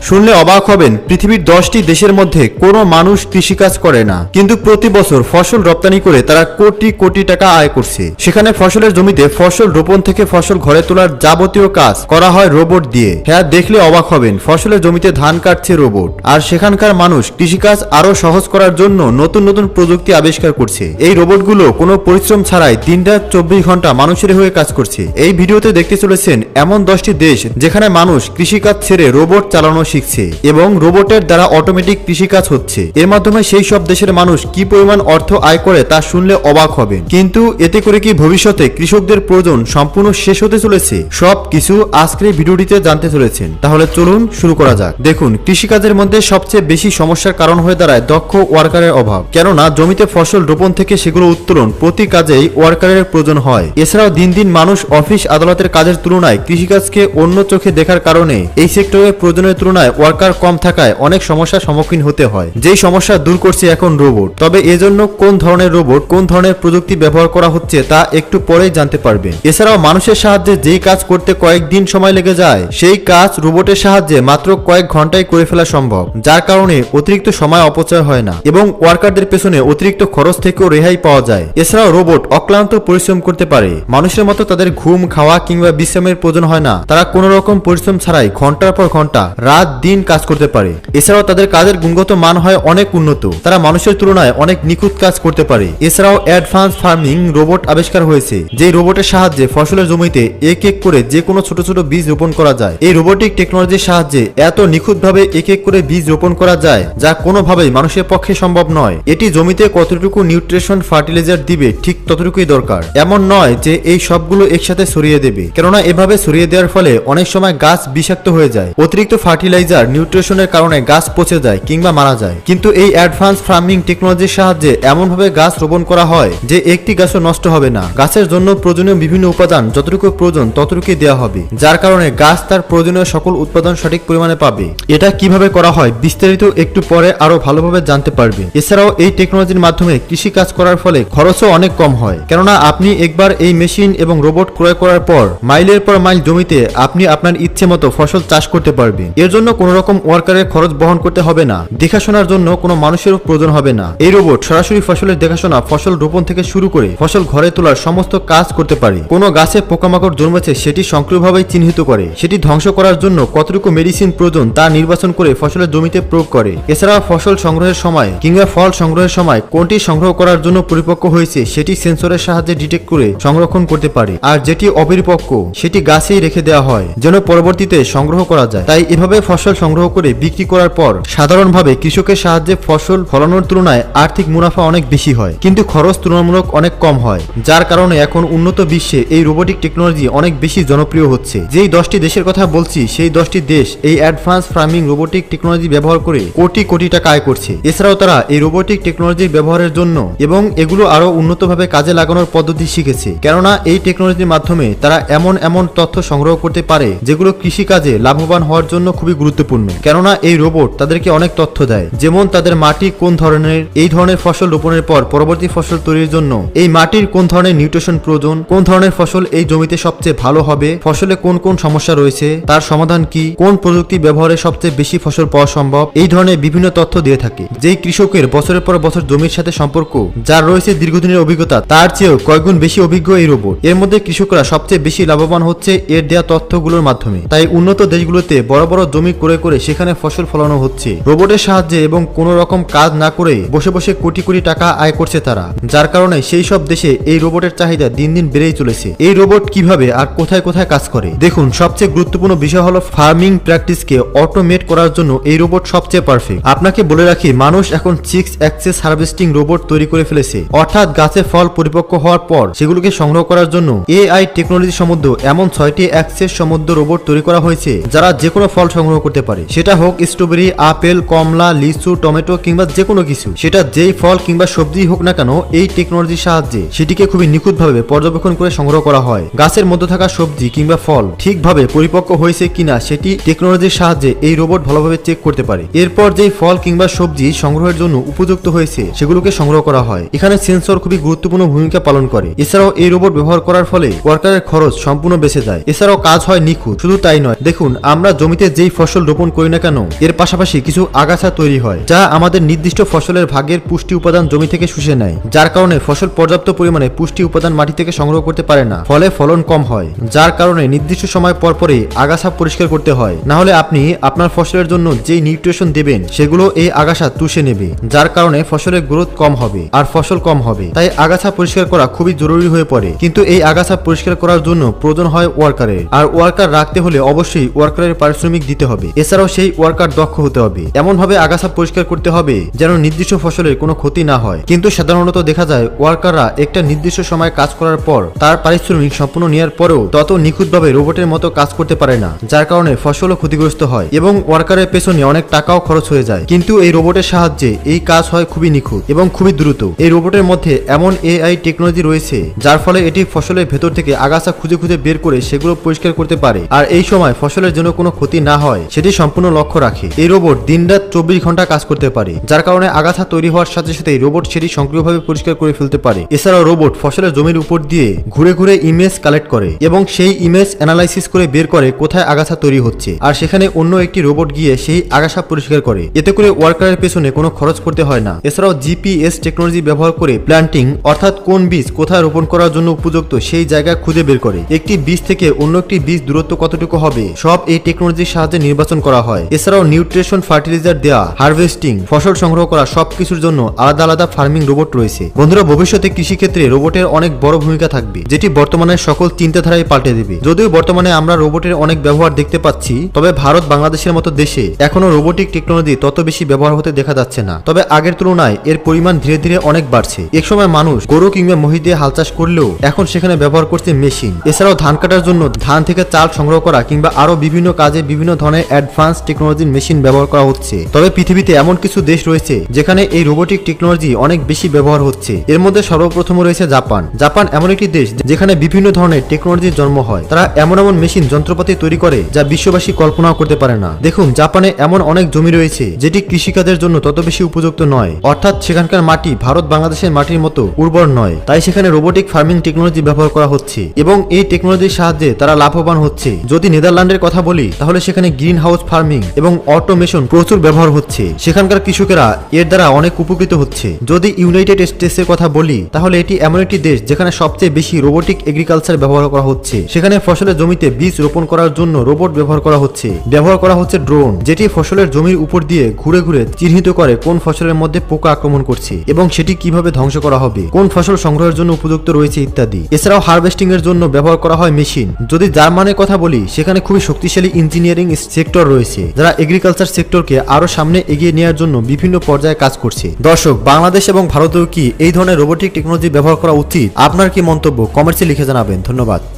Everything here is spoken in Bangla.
শুনলে অবাক হবেন, পৃথিবীর 10টি দেশের মধ্যে কোনো মানুষ কৃষিকাজ করে না, কিন্তু প্রতি বছর ফসল রপ্তানি করে তারা কোটি কোটি টাকা আয় করছে। সেখানে ফসলের জমিতে ফসল রোপণ থেকে ফসল ঘরে তোলার যাবতীয় কাজ করা হয় রোবট দিয়ে। হ্যাঁ, দেখলে অবাক হবেন, ফসলের জমিতে ধান কাটছে রোবট। আর সেখানকার মানুষ কৃষিকাজ আরো সহজ করার জন্য নতুন নতুন প্রযুক্তি আবিষ্কার করছে। এই রোবটগুলো কোনো পরিশ্রম ছাড়াই দিনরাত 24 ঘন্টা মানুষের হয়ে কাজ করছে। এই ভিডিওতে দেখতে চলেছেন এমন 10টি দেশ যেখানে মানুষ কৃষিকাজ ছেড়ে রোবট চালানো শিখছে এবং রোবটের দ্বারা অটোমেটিক কৃষিকাজ হচ্ছে। এর মাধ্যমে সেই সব দেশের মানুষ কি পরিমাণ অর্থ আয় করে তা শুনলে অবাক হবেন। কিন্তু এতে করে কি ভবিষ্যতে কৃষকদের প্রয়োজন সম্পূর্ণ শেষ হতে চলেছে? সব কিছু আজকের ভিডিওটিতে জানতে চলেছেন। তাহলে চলুন শুরু করা যাক। দেখুন, কৃষিকাজের মধ্যে সবচেয়ে বেশি সমস্যার কারণ হয়ে দাঁড়ায় দক্ষ ওয়ার্কারের অভাব। কেননা জমিতে ফসল রোপণ থেকে সেগুলো উত্তোলন প্রতি কাজেই ওয়ার্কারের প্রয়োজন হয়। এছাড়াও দিন দিন মানুষ অফিস আদালতের কাজের তুলনায় কৃষিকাজকে অন্য চোখে দেখার কারণে এই সেক্টরের প্রয়োজনের তুলনায় ওয়ার্কার কম থাকায় অনেক সমস্যার সম্মুখীন হতে হয়। যেই সমস্যা দূর করছে এখন রোবট। তবে এজন্য কোন ধরনের রোবট, কোন ধরনের প্রযুক্তি ব্যবহার করা হচ্ছে তা একটু পরেই জানতে পারবেন। এছাড়াও মানুষের সাহায্যে যেই কাজ করতে কয়েকদিন সময় লেগে যায়, সেই কাজ রোবটের সাহায্যে মাত্র কয়েক ঘন্টায় করে ফেলা সম্ভব, যার কারণে অতিরিক্ত সময় অপচয় হয় না এবং ওয়ার্কারদের পেছনে অতিরিক্ত খরচ থেকেও রেহাই পাওয়া যায়। এছাড়াও রোবট অক্লান্ত পরিশ্রম করতে পারে। মানুষের মতো তাদের ঘুম, খাওয়া কিংবা বিশ্রামের প্রয়োজন হয় না। তারা কোনো রকম পরিশ্রম ছাড়াই ঘন্টার পর ঘন্টা, রাত দিন কাজ করতে পারে। এছাড়াও তাদের কাজের গুণগত মান হয় অনেক উন্নত। তারা মানুষের তুলনায় অনেক নিখুঁত কাজ করতে পারে। এছাড়াও অ্যাডভান্স ফার্মিং রোবট আবিষ্কার হয়েছে, যে রোবটের সাহায্যে ফসলের জমিতে এক এক করে যে কোনো ছোট ছোট বীজ রোপণ করা যায়। এই রোবোটিক টেকনোলজির সাহায্যে এত নিখুঁতভাবে এক এক করে বীজ রোপণ করা যায় যা কোনোভাবেই মানুষের পক্ষে সম্ভব নয়। এটি জমিতে কতটুকু নিউট্রিশন ফার্টিলাইজার দিবে ঠিক ততটুকুই দরকার। এমন নয় যে এই সবগুলো একসাথে ছড়িয়ে দেবে, কেননা এভাবে ছড়িয়ে দেওয়ার ফলে অনেক সময় গাছ বিষাক্ত হয়ে যায়। অতিরিক্ত ফার্টিলাইজার, নিউট্রিশনের কারণে গাছ পচে যায় কিংবা মারা যায়। কিন্তু এই অ্যাডভান্স ফার্মিং টেকনোলজির সাহায্যে এমনভাবে গাছ রোপণ করা হয় যে একটি গাছও নষ্ট হবে না। গাছের জন্য প্রয়োজনীয় বিভিন্ন উপাদান যতটুকু প্রয়োজন ততটুকুই দেওয়া হবে, যার কারণে গাছ তার প্রয়োজনীয় সকল উৎপাদন সঠিক পরিমাণে পাবে। এটা কিভাবে করা হয় বিস্তারিত একটু পরে আরো ভালোভাবে জানতে পারবে। এছাড়াও এই টেকনোলজির মাধ্যমে কৃষি কাজ করার ফলে খরচও অনেক কম হয়, কেননা আপনি একবার এই মেশিন এবং রোবট ক্রয় করার পর মাইলের পর মাইল জমিতে আপনি আপনার ইচ্ছে মতো ফসল চাষ করতে পারবেন। এর জন্য কোনো রকম ওয়ার্কারের খরচ বহন করতে হবে না। দেখাশোনার জন্য কোনো মানুষেরও প্রয়োজন হবে না। এই রোবট সরাসরি ফসলের দেখাশোনা, ফসল রোপণ থেকে শুরু করে ফসল ঘরে তোলার সমস্ত কাজ করতে পারে। কোনো গাছে পোকামাকড় জন্মেছে সেটি সক্রিয়ভাবে চিহ্নিত করে, সেটি ধ্বংস করার জন্য কতটুকু মেডিসিন প্রয়োজন তা নির্বাচন করে ফসলের জমিতে প্রয়োগ করে। এছাড়া ফসল সংগ্রহের সময় কিংবা ফল সংগ্রহের সময় কোনটি সংগ্রহ করার জন্য পরিপক্ক হয়েছে সেটি সেন্সরের সাহায্যে ডিটেক্ট করে সংরক্ষণ করতে পারে। আর যেটি অপরিপক্ক সেটি গাছেই রেখে দেওয়া হয় যেন পরবর্তীতে সংগ্রহ করা যায়। তাই এভাবে ফসল সংগ্রহ করে বিক্রি করার পর সাধারণভাবে কৃষকের সাহায্যে ফসল ফলানোর তুলনায় আর্থিক মুনাফা অনেক বেশি হয়, কিন্তু খরচ তুলনামূলক অনেক কম হয়। যার কারণে এখন উন্নত বিশ্বে এই রোবোটিক টেকনোলজি অনেক বেশি জনপ্রিয় হচ্ছে। যেই 10টি দেশের কথা বলছি সেই 10টি দেশ এই অ্যাডভান্স ফার্মিং রোবোটিক টেকনোলজি ব্যবহার করে কোটি কোটি টাকা আয় করছে। এছাড়াও তারা এই রোবোটিক টেকনোলজির ব্যবহারের জন্য এবং এগুলো আরো উন্নতভাবে কাজে লাগানোর পদ্ধতি শিখেছে, কেননা এই টেকনোলজির মাধ্যমে তারা এমন এমন তথ্য সংগ্রহ করতে পারে যেগুলো কৃষিকাজে লাভবান হওয়ার জন্য খুবই গুরুত্বপূর্ণ। কেননা এই রোবট তাদেরকে অনেক তথ্য দেয়, যেমন তাদের মাটি কোন ধরনের, এই ধরনের ফসল রোপণের পর পরবর্তী ফসল তৈরির জন্য এই মাটির কোন ধরনের নিউট্রিশন প্রয়োজন, কোন ধরনের ফসল এই জমিতে সবচেয়ে ভালো হবে, ফসলে কোন কোন সমস্যা রয়েছে, তার সমাধান কি, কোন প্রযুক্তি ব্যবহারে সবচেয়ে বেশি ফসল পাওয়া সম্ভব, এই ধরনের বিভিন্ন তথ্য দিয়ে থাকে। যেই কৃষকের বছরের পর বছর জমির সাথে সম্পর্ক, যার রয়েছে দীর্ঘদিনের অভিজ্ঞতা, তার চেয়েও কয়েকগুণ বেশি অভিজ্ঞ এই রোবট। এর মধ্যে কৃষকরা সবচেয়ে বেশি লাভবান হচ্ছে এর দেওয়া তথ্যগুলোর মাধ্যমে। তাই উন্নত দেশগুলোতে বড় বড় জমি ক্রয় করে সেখানে ফসল ফলানো হচ্ছে রোবটের সাহায্যে এবং কোনো রকম কাজ না করে বসে বসে কোটি কোটি টাকা আয় করছে তারা। যার কারণে সেই সব দেশে এই রোবটের চাহিদা দিন দিন বেড়েই চলেছে। এই রোবট কিভাবে আর কোথায় কোথায় কাজ করে দেখুন। সবচেয়ে গুরুত্বপূর্ণ বিষয় হলো ফার্মিং প্র্যাকটিসকে অটোমেট করার জন্য এই রোবট সবচেয়ে পারফেক্ট। আপনাকে বলে রাখি, মানুষ এখন 6 অ্যাক্সেস হারভেস্টিং রোবট তৈরি করে ফেলেছে, অর্থাৎ গাছে ফল পরিপক্ক হওয়ার পর সেগুলোকে সংগ্রহ করার জন্য এআই টেকনোলজি সমৃদ্ধ এমন 6টি অ্যাক্সেস সমৃদ্ধ রোবট তৈরি করা হয়েছে যারা যে কোনো ফল সংগ্রহ করতে পারে। সেটা হোক স্ট্রবেরি, আপেল, কমলা, লিচু, টমেটো কিংবা যে কোনো কিছু, সেটা যেই ফল কিংবা সবজি হোক না কেন, এই টেকনোলজির সাহায্যে সেটিকে খুবই নিখুঁতভাবে পর্যবেক্ষণ করে সংগ্রহ করা হয়। গাছের মধ্যে থাকা সবজি কিংবা ফল ঠিকভাবে পরিপক্ক হয়েছে কিনা সেটি টেকনোলজির সাহায্যে এই রোবট ভালোভাবে চেক করতে পারে। এরপর যেই ফল কিংবা সবজি সংগ্রহের জন্য উপযুক্ত হয়েছে সেগুলোকে সংগ্রহ করা হয়। এখানে সেন্সর খুবই গুরুত্বপূর্ণ ভূমিকা পালন করে। এছাড়াও এই রোবট ব্যবহার করার ফলে ওয়ার্কারের খরচ সম্পূর্ণ বেঁচে যায়। এছাড়াও কাজ হয় নিখুঁত। শুধু তাই নয়, দেখুন আমরা জমিতে যেই ফসল ফসল রোপণ করি না কেন, এর পাশাপাশি কিছু আগাছা তৈরি হয় যা আমাদের নির্দিষ্ট ফসলের ভাগের পুষ্টি উপাদান জমি থেকে শুষে নেয়, যার কারণে ফসল পর্যাপ্ত পরিমাণে পুষ্টি উপাদান মাটি থেকে সংগ্রহ করতে পারে না, ফলে ফলন কম হয়। যার কারণে নির্দিষ্ট সময় পর পরই আগাছা পরিষ্কার করতে হয়, না হলে আপনি আপনার ফসলের জন্য যেই নিউট্রিশন দেবেন সেগুলো এই আগাছা চুষে নেবে, যার কারণে ফসলের গ্রোথ কম হবে আর ফসল কম হবে। তাই আগাছা পরিষ্কার করা খুবই জরুরি হয়ে পড়ে। কিন্তু এই আগাছা পরিষ্কার করার জন্য প্রয়োজন হয় ওয়ার্কারের, আর ওয়ার্কার রাখতে হলে অবশ্যই ওয়ার্কারের পারিশ্রমিক দিতে হবে। এছাড়াও সেই ওয়ার্কার দক্ষ হতে হবে, এমন ভাবে আগাছা পরিষ্কার করতে হবে যেন নির্দিষ্ট ফসলের কোনো ক্ষতি না হয়। কিন্তু সাধারণত দেখা যায় ওয়ার্কাররা একটা নির্দিষ্ট সময় কাজ করার পর তার পারিশ্রমিক সম্পূর্ণ নেওয়ার পরেও তত নিখুঁতভাবে রোবটের মতো কাজ করতে পারে না, যার কারণে ফসলও ক্ষতিগ্রস্ত হয় এবং ওয়ার্কারের পেছনে অনেক টাকাও খরচ হয়ে যায়। কিন্তু এই রোবটের সাহায্যে এই কাজ হয় খুবই নিখুঁত এবং খুবই দ্রুত। এই রোবটের মধ্যে এমন এআই টেকনোলজি রয়েছে যার ফলে এটি ফসলের ভেতর থেকে আগাছা খুঁজে খুঁজে বের করে সেগুলো পরিষ্কার করতে পারে, আর এই সময় ফসলের জন্য কোনো ক্ষতি না হয় সেটি সম্পূর্ণ লক্ষ্য রাখে। এই রোবট দিনরাত 24 ঘন্টা কাজ করতে পারে, যার কারণে আগাছা তৈরি হওয়ার সাথে সাথে রোবট সেটি সক্রিয়ভাবে পরিষ্কার করে ফেলতে পারে। এছাড়াও রোবট ফসলের জমির উপর দিয়ে ঘুরে ঘুরে ইমেজ কালেক্ট করে এবং সেই ইমেজ অ্যানালাইসিস করে বের করে কোথায় আগাছা তৈরি হচ্ছে, আর সেখানে অন্য একটি রোবট গিয়ে সেই আগাছা পরিষ্কার করে। এতে করে ওয়ার্কারের পেছনে কোনো খরচ করতে হয় না। এছাড়াও জিপিএস টেকনোলজি ব্যবহার করে প্ল্যান্টিং অর্থাৎ কোন বীজ কোথায় রোপণ করার জন্য উপযুক্ত সেই জায়গা খুঁজে বের করে। একটি বীজ থেকে অন্য একটি বীজ দূরত্ব কতটুকু হবে সব এই টেকনোলজির সাহায্যে নির্বাচন করা হয়। এছাড়াও নিউট্রিশন, ফার্টিলাইজার দেওয়া, হারভেস্টিং, ফসল সংগ্রহ করা সবকিছুর জন্য আলাদা আলাদা ফার্মিং রোবট রয়েছে। বন্ধুরা, ভবিষ্যতে কৃষিক্ষেত্রে রোবটের অনেক বড় ভূমিকা থাকবে, যেটি বর্তমানে সকল চিন্তাধারায় পাল্টে দেবে। যদিও বর্তমানে আমরা রোবটের অনেক ব্যবহার দেখতে পাচ্ছি, তবে ভারত বাংলাদেশের মতো দেশে এখনো রোবোটিক টেকনোলজি তত বেশি ব্যবহার হতে দেখা যাচ্ছে না। তবে আগের তুলনায় এর পরিমাণ ধীরে ধীরে অনেক বাড়ছে। একসময় মানুষ গরু কিংবা মহিষ দিয়ে হাল চাষ করলেও এখন সেখানে ব্যবহার করছে মেশিন। এছাড়াও ধান কাটার জন্য ধান থেকে চাল সংগ্রহ করা কিংবা আরো বিভিন্ন কাজে বিভিন্ন ধরনের অ্যাডভান্স টেকনোলজির মেশিন ব্যবহার করা হচ্ছে। তবে পৃথিবীতে এমন কিছু দেশ রয়েছে যেখানে এই রোবোটিক টেকনোলজি অনেক বেশি ব্যবহার হচ্ছে। এর মধ্যে সর্বপ্রথম রয়েছে জাপান। জাপান এমন একটি দেশ যেখানে বিভিন্ন ধরনের টেকনোলজির জন্ম হয়। তারা এমন এমন মেশিন যন্ত্রপাতি তৈরি করে যা বিশ্ববাসী কল্পনাও করতে পারে না। দেখুন, জাপানে এমন অনেক জমি রয়েছে যেটি কৃষিকাজের জন্য তত বেশি উপযুক্ত নয়, অর্থাৎ সেখানকার মাটি ভারত বাংলাদেশের মাটির মতো উর্বর নয়। তাই সেখানে রোবোটিক ফার্মিং টেকনোলজি ব্যবহার করা হচ্ছে এবং এই টেকনোলজির সাহায্যে তারা লাভবান হচ্ছে। যদি নেদারল্যান্ডের কথা বলি তাহলে সেখানে গ্রিন হাউস ফার্মিং এবং অটোমেশন প্রচুর ব্যবহার হচ্ছে। সেখানকার কৃষকেরা এর দ্বারা অনেক উপকৃত হচ্ছে। যদি ইউনাইটেড স্টেটসের কথা বলি তাহলে এটি এমন একটি দেশ যেখানে সবচেয়ে বেশি রোবোটিক এগ্রিকালচার ব্যবহার করা হচ্ছে। সেখানে ফসলের জমিতে বীজ রোপণ করার জন্য রোবট ব্যবহার করা হচ্ছে ড্রোন, যেটি ফসলের জমির উপর দিয়ে ঘুরে ঘুরে চিহ্নিত করে কোন ফসলের মধ্যে পোকা আক্রমণ করছে এবং সেটি কিভাবে ধ্বংস করা হবে, কোন ফসল সংগ্রহের জন্য উপযুক্ত রয়েছে ইত্যাদি। এছাড়াও হারভেস্টিং এর জন্য ব্যবহার করা হয় মেশিন। যদি জার্মানের কথা বলি সেখানে খুবই শক্তিশালী ইঞ্জিনিয়ারিং সেক্টর রয়েছে যারা এগ্রিকালচার সেক্টরকে আরো সামনে এগিয়ে নেওয়ার জন্য বিভিন্ন পর্যায়ে কাজ করছে। দর্শক, বাংলাদেশ এবং ভারতেও কি এই ধরনের রোবোটিক টেকনোলজি ব্যবহার করা উচিত? আপনার কি মন্তব্য কমেন্টসে লিখে জানাবেন। ধন্যবাদ।